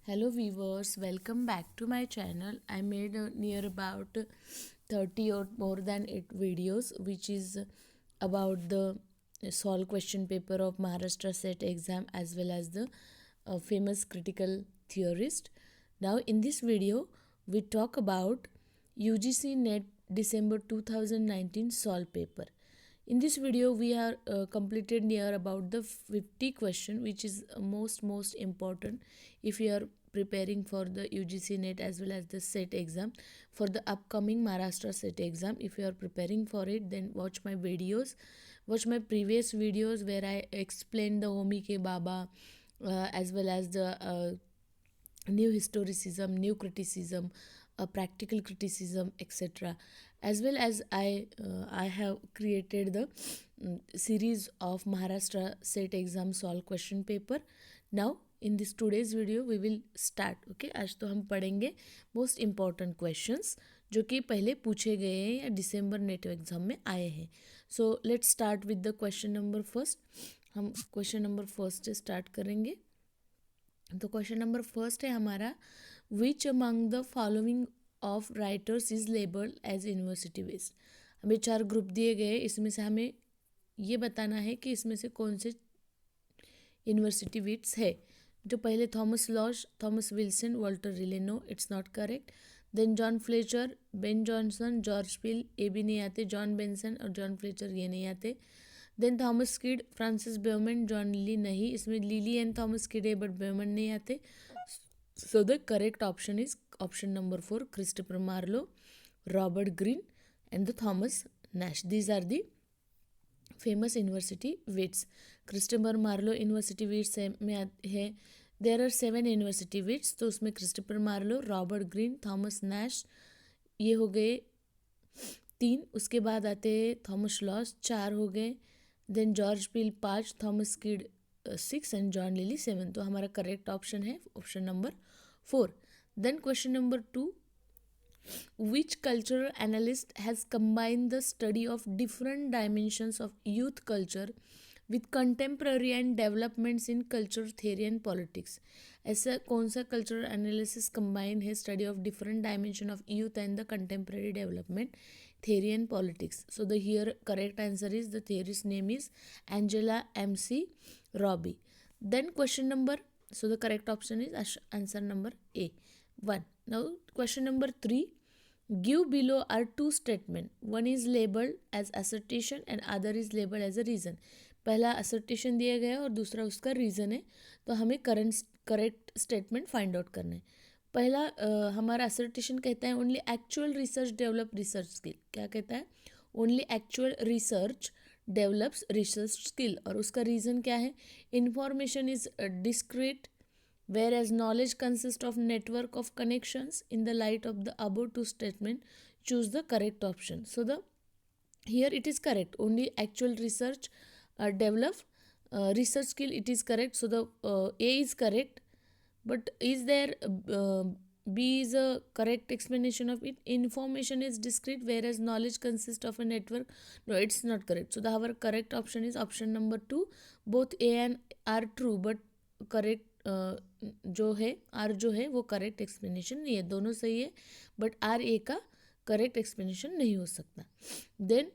Hello viewers, welcome back to my channel. I made near about 30 or more than 8 videos which is about the solve question paper of Maharashtra set exam as well as the famous critical theorist. Now in this video we talk about UGC NET December 2019 solve paper. In this video we are completed near about the 50 question which is most important if you are preparing for the UGC NET as well as the set exam for the upcoming Maharashtra set exam. If you are preparing for it, then watch my videos, watch my previous videos where I explained the Homi Ke Baba as well as the new historicism, new criticism, practical criticism, etc. As well as I have created the series of Maharashtra set exam solve question paper. Now in this today's video we will start. Okay आज तो हम पढ़ेंगे most important questions जो कि पहले पूछे गए हैं या दिसंबर नेट एग्जाम में आए हैं. So let's start with the question number first. हम क्वेश्चन नंबर फर्स्ट से स्टार्ट करेंगे. तो क्वेश्चन नंबर फर्स्ट है हमारा, which among the following of writers is labelled as university वेस्ट. हमें 4 ग्रुप दिए गए, इसमें से हमें ये बताना है कि इसमें से कौन से यूनिवर्सिटी वेट्स है. जो पहले Thomas Lodge, Thomas Wilson, Walter Raleigh, it's not correct. Then John Fletcher, Ben Jonson, George Peele, ये भी नहीं आते. जॉन बेंसन और जॉन फ्लेचर ये नहीं आते. Then Thomas Kyd, Francis Beaumont, John Lyly नहीं, इसमें लिली एंड थॉमस किड है बट बेवमन नहीं आते. So the correct option is option number 4, Christopher Marlowe, Robert Greene and the Thomas Nashe. These are the famous university wits. Christopher Marlowe university wits में है. There are 7 university wits, तो उसमें Christopher Marlowe, Robert Greene, Thomas Nashe ये हो गए 3. उसके बाद आते हैं थॉमस लॉस, 4 हो गए. Then George Peele 5, Thomas Kyd 6 and John Lyly 7. तो हमारा करेक्ट ऑप्शन है option number 4. Then question number 2, which cultural analyst has combined the study of different dimensions of youth culture with contemporary and developments in culture theory and politics. ऐसा कौन सा cultural analysis combine है study of different dimension of youth and the contemporary development theory and politics. So the here correct answer is, the theorist name is Angela MC Robbie. Then question number, so the correct option is answer number A 1. Now question number 3, give below are 2 statement. One is labeled as assertion and other is labeled as a reason. पहला assertion दिया गया है और दूसरा उसका reason है. तो हमें करेक्ट स्टेटमेंट फाइंड आउट करना है. पहला हमारा assertion कहता है only actual research develop research skill. क्या कहता है? Only actual research develops research skill. और उसका रीज़न क्या है? Information is discrete whereas knowledge consists of network of connections. In the light of the above 2 statement, choose the correct option. So the here it is correct, only actual research develop research skill, it is correct. So the A is correct, but is there B is a correct explanation of it. Information is discrete whereas knowledge consists of a network. No, it's not correct. So the our correct option is option number 2. Both A and are true but correct जो है are जो है वो correct explanation नहीं है. दोनों सही है बट आर ए का करेक्ट एक्सप्लेनेशन नहीं हो सकता. Then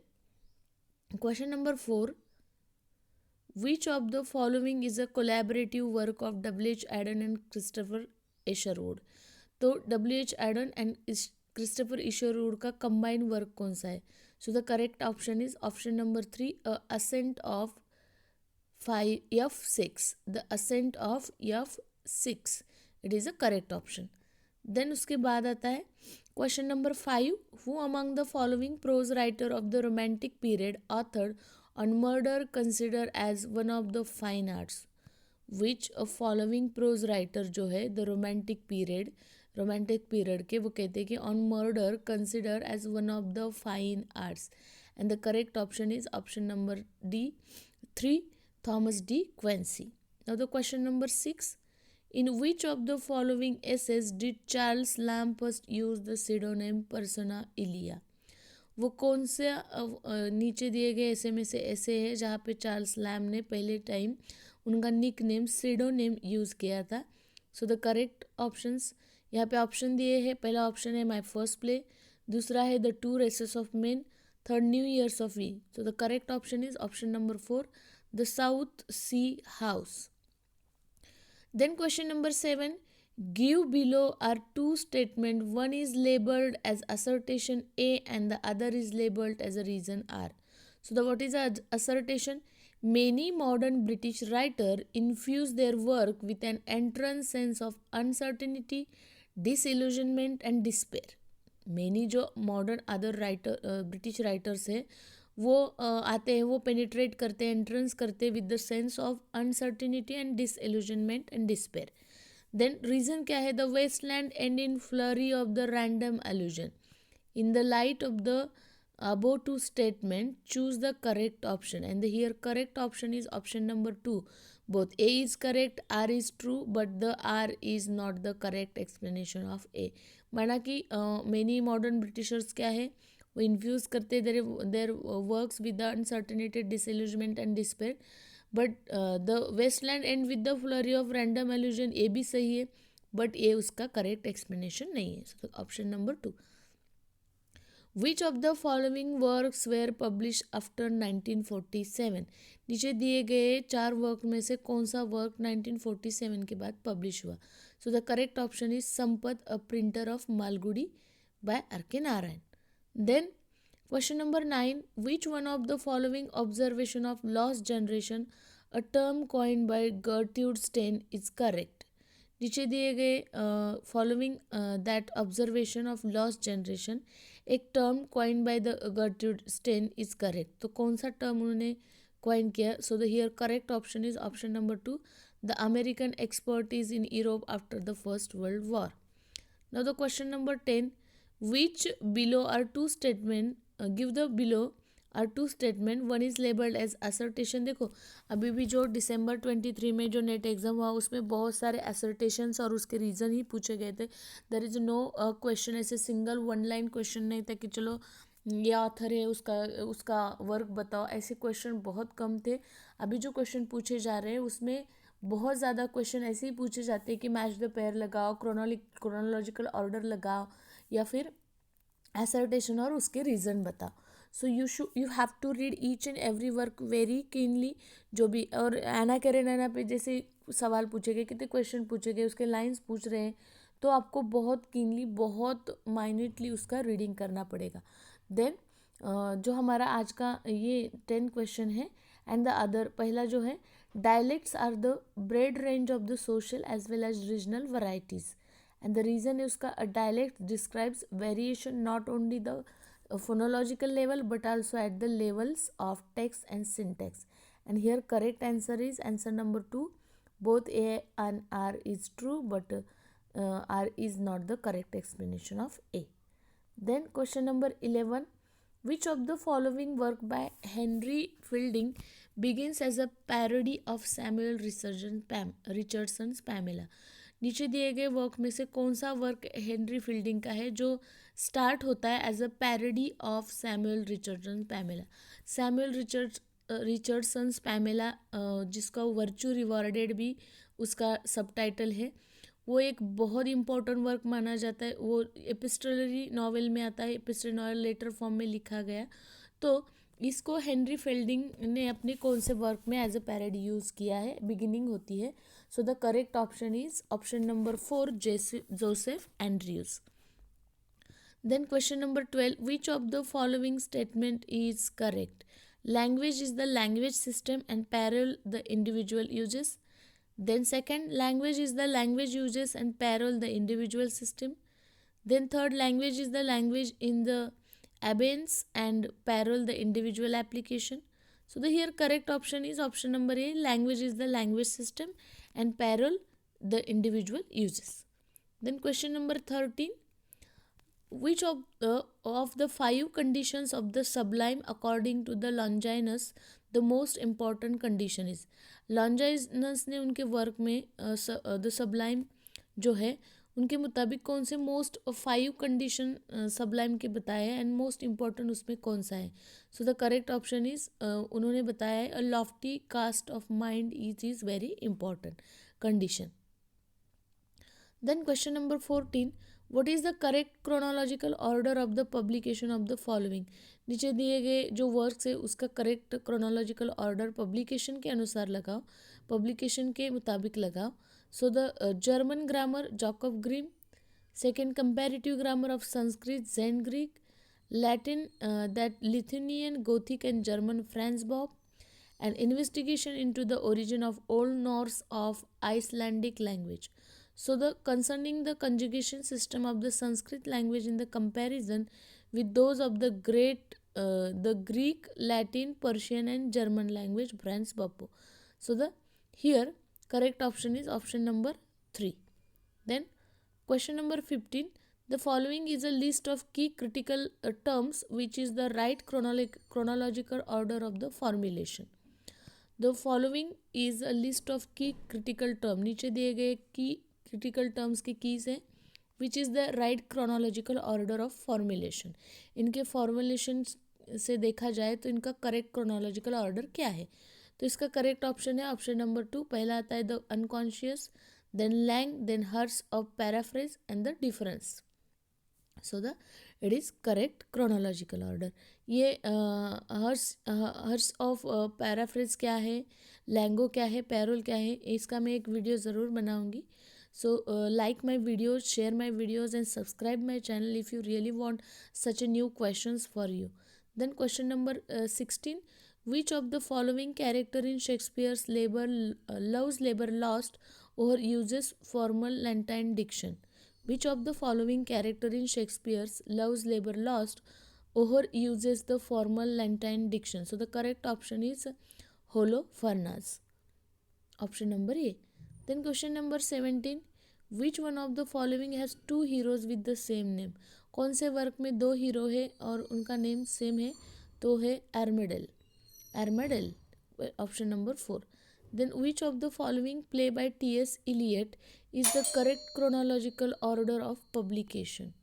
question number 4, which of the following is a collaborative work of W H. Auden and Christopher Isherwood. तो W H. Auden and Christopher Isherwood का कंबाइंड वर्क कौन सा है? So the correct option is option number 3, ascent of F6. The ascent of F6, it is a correct option. Then उसके बाद आता है question number 5, who among the following prose writer of the romantic period authored on murder considered as one of the fine arts. Which of following prose writer जो है the romantic period के वो कहते हैं कि on murder considered as one of the fine arts. And the correct option is option number D 3, Thomas D. Quincy. Now the question number 6, in which of the following essays did Charles Lamb first use the pseudonym persona ilia. वो कौन से नीचे दिए गए ऐसे में से ऐसे है जहाँ पे चार्ल्स लैम्ब ने पहले टाइम उनका निक नेम सीडोनेम यूज़ किया था. सो द करेक्ट ऑप्शंस यहाँ पे ऑप्शन दिए हैं. पहला ऑप्शन है माई फर्स्ट प्ले, दूसरा है the two races of men, third new year's of eve. So the correct option is option number 4, the South Sea House. Then question number 7. Give below are two statements. One is labeled as assertion A and the other is labeled as a reason R. So the what is the assertion? Many modern British writers infuse their work with an entrance sense of uncertainty, disillusionment and despair. Many जो modern other writer British writers है वो आते हैं, वो penetrate करते हैं, entrance करते हैं with the sense of uncertainty and disillusionment and despair. Then reason क्या है? The Waste Land and in flurry of the random allusion. In the light of the above two statement, choose the correct option, and the here correct option is option number 2. Both A is correct, R is true, but the R is not the correct explanation of A. माना कि many modern Britishers क्या है, वो infuse करते their works with the uncertainty, disillusionment and despair. But the Waste Land and with the flurry of random allusion, ये भी सही है, बट ये उसका करेक्ट एक्सप्लेनेशन नहीं है. So option number 2. Which of the following works were publish after 1947. नीचे दिए गए 4 वर्क में से कौन सा वर्क 1947 के बाद पब्लिश हुआ? So the correct option is Sampath, a printer of Malgudi by R K Narayan. Then question number 9. Which one of the following observation of lost generation, a term coined by Gertrude Stein, is correct? नीचे दिए गए following that observation of lost generation, एक term coined by the Gertrude Stein is correct. तो कौन सा term उन्होंने coin किया? So the here correct option is option number 2. The American expertise in Europe after the First World War. Now the question number 10. Which below are two statement? Give the below are two statement. One is labeled as assertion. देखो अभी भी जो December 23 में जो net exam हुआ उसमें बहुत सारे assertions और उसके रीज़न ही पूछे गए थे. देयर इज नो क्वेश्चन ऐसे सिंगल 1 लाइन क्वेश्चन नहीं था कि चलो ये ऑथर है उसका वर्क बताओ. ऐसे क्वेश्चन बहुत कम थे. अभी जो क्वेश्चन पूछे जा रहे हैं उसमें बहुत ज़्यादा क्वेश्चन ऐसे ही पूछे जाते हैं कि मैच द पेयर लगाओ, क्रोनोलॉजिकल ऑर्डर लगाओ या फिर असर्टेशन और उसके रीज़न बताओ. So you have to read each and every work very keenly. जो भी और एना कैरेनाना पे जैसे सवाल पूछे गए, कितने क्वेश्चन पूछे गए, उसके लाइंस पूछ रहे हैं, तो आपको बहुत कीनली, बहुत माइन्यूटली उसका रीडिंग करना पड़ेगा. देन जो हमारा आज का ये 10 क्वेश्चन है एंड द अदर. पहला जो है, dialects are the broad range of the social as well as regional varieties. And the reason is उसका a dialect describes variation not only the phonological level but also at the levels of text and syntax. And here correct answer is answer number 2. Both A and R is true, but R is not the correct explanation of A. Then question number 11. Which of the following work by Henry Fielding begins as a parody of Samuel Richardson's Pamela? नीचे दिए गए work में से कौन सा work Henry fielding का है जो स्टार्ट होता है as a parody of Samuel Richardson Pamela. Samuel Richardson's Pamela जिसका वर्चू रिवॉर्डेड भी उसका सबटाइटल है, वो एक बहुत इंपॉर्टेंट वर्क माना जाता है. वो एपिस्टोलरी नॉवेल में आता है, एपिस्टोलरी नॉवेल लेटर फॉर्म में लिखा गया. तो इसको हेनरी फील्डिंग ने अपने कौन से वर्क में एज अ पैरोडी यूज़ किया है, बिगिनिंग होती है. So the correct option is option number 4, Joseph Andrews. Then question number 12. Which of the following statement is correct? Language is the language system and parole the individual uses. Then second, language is the language uses and parallel the individual system. Then third, language is the language in the abeyance and parallel the individual application. So the here correct option is option number A. Language is the language system and parallel the individual uses. Then question number 13. Which of the 5 conditions of the sublime according to the Longinus the most important condition is? लॉन्जाइनस ने उनके work में the Sublime जो है उनके मुताबिक कौन से most 5 condition Sublime के बताए हैं एंड मोस्ट इम्पॉर्टेंट उसमें कौन सा है? So the correct option is उन्होंने बताया है a lofty cast of mind is very important condition. Then question number 14, what is the correct chronological order of the publication of the following? नीचे दिए गए जो वर्क्स है उसका करेक्ट क्रोनोलॉजिकल ऑर्डर पब्लिकेशन के अनुसार लगाओ, पब्लिकेशन के मुताबिक लगाओ. So the German grammar Jacob Grimm, second comparative grammar of Sanskrit Zend Greek, Latin that Lithuanian, Gothic and German Franz Bob, an investigation into the origin of Old Norse of Icelandic language. So the concerning the conjugation system of the Sanskrit language in the comparison with those of the the Greek, Latin, Persian and German language, Franz Bob. So the here correct option is option number 3. Then question number 15. The following is a list of key critical terms which is the right chronological order of the formulation. The following is a list of key critical term. नीचे दिए गए key critical terms के keys हैं which is the right chronological order of formulation. इनके formulation से देखा जाए तो इनका correct chronological order क्या है? तो इसका करेक्ट ऑप्शन है ऑप्शन नंबर 2. पहला आता है the unconscious, then Lang, then heresy of paraphrase and the difference. So the it is correct chronological order. ये हर्स ऑफ पैराफ्रेज क्या है, लैंगो क्या है, पैरोल क्या है, इसका मैं एक वीडियो ज़रूर बनाऊंगी. So like my videos, share my videos and subscribe my channel if you really want such a new questions for you. Then question number 16. Which of the following character in Shakespeare's Love's Labour Lost or uses formal Latin diction? Which of the following character in Shakespeare's Love's Labour Lost or uses the formal Latin diction? So the correct option is Holofernes. Option number A. Then question number 17. Which one of the following has two heroes with the same name? कौन से work में दो hero है और उनका name same है? तो है एर्मेडल. एर्मेडल option number 4. Then which of the following play by T.S. Eliot is the correct chronological order of publication?